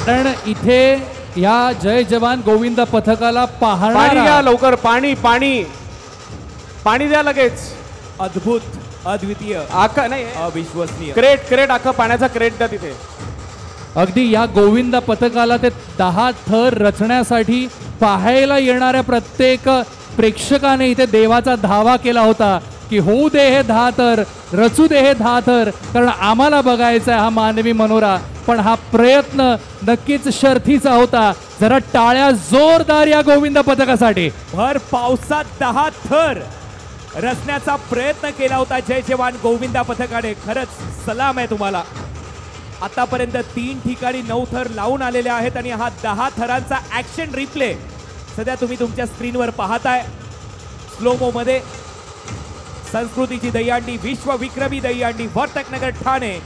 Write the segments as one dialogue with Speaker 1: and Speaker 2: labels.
Speaker 1: कारण इथे या जय जवान गोविंद पथकाला
Speaker 2: पाणी
Speaker 1: पाहणारा
Speaker 2: द्या लवकर, पाणी पाणी पाणी द्या लगेच.
Speaker 3: अद्भुत, अद्वितीय,
Speaker 2: आका नाही,
Speaker 3: अविश्वसनीय.
Speaker 2: क्रेट क्रेट आखा पाण्याचा क्रेट द्या तिथे.
Speaker 1: अगदी या गोविंद पथकाला ते 10 थर रचण्यासाठी पाहायला येणाऱ्या प्रत्येक प्रेक्षकाने इथे देवाचा धावा केला होता की होऊ दे हे 10 थर, रचू दे हे 10 थर, कारण आम्हाला बघायचा आहे हा मानवी मनोरा. पण हा प्रयत्न नक्कीच शर्थीचा होता. जरा टाळ्या जोरदार या गोविंद पथकासाठी.
Speaker 3: भर पावसात 10 थर रचण्याचा प्रयत्न केला होता जय जवान गोविंदा पथकाने. खरंच सलाम आहे तुम्हाला. आतापर्यंत 3 ठिकाणी 9 थर लावून आलेले आहेत आणि हा 10 थरांचा ऍक्शन रिप्ले सध्या तुम्ही तुमच्या स्क्रीनवर पाहताय. स्लोमो मध्ये संस्कृतीची दहीहंडी, विश्व विक्रमी दहीहंडी, वर्तकनगर ठाणे,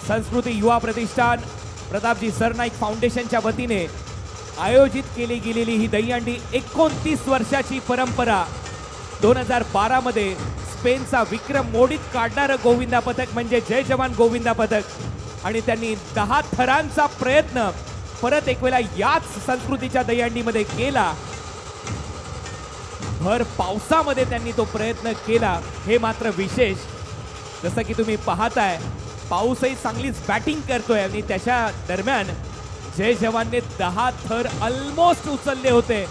Speaker 3: संस्कृती युवा प्रतिष्ठान, प्रतापजी सरनाईक फाउंडेशनच्या वतीने आयोजित केली गेलेली ही दहीहंडी 29 वर्षाची परंपरा. 2012 मध्ये स्पेनचा विक्रम मोडीत काढणारं गोविंदा पथक म्हणजे जय जवान गोविंदा पथक आणि त्यांनी 10 थरांचा प्रयत्न परत एक वेळा याच संस्कृतीच्या दहीहंडीमध्ये केला. भर पावसामध्ये त्यांनी तो प्रयत्न केला, हे मात्र विशेष. जसं की तुम्ही पाहताय पाऊसही चांगलीच बॅटिंग करतोय आणि त्याच्या दरम्यान जय जवानने 10 थर ऑलमोस्ट उचलले होते.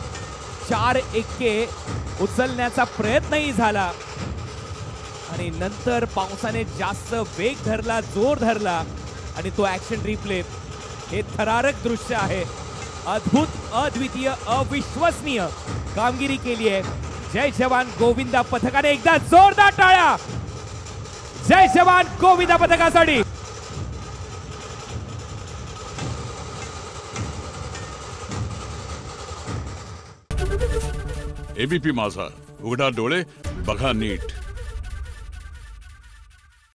Speaker 3: 4 एक्के उचलण्याचा प्रयत्नही झाला आणि नंतर पावसाने जास्त वेग धरला, जोर धरला आणि तो ऍक्शन रिप्ले हे थरारक दृश्य आहे. अद्भुत, अद्वितीय, अविश्वसनीय कामगिरी केली आहे जय जवान गोविंदा पथकाने. एकदा जोरदार टाळ्या जय जवान गोविंदा पथकासाठी.
Speaker 4: एबीपी माझा, उघडा डोळे बघा नीट.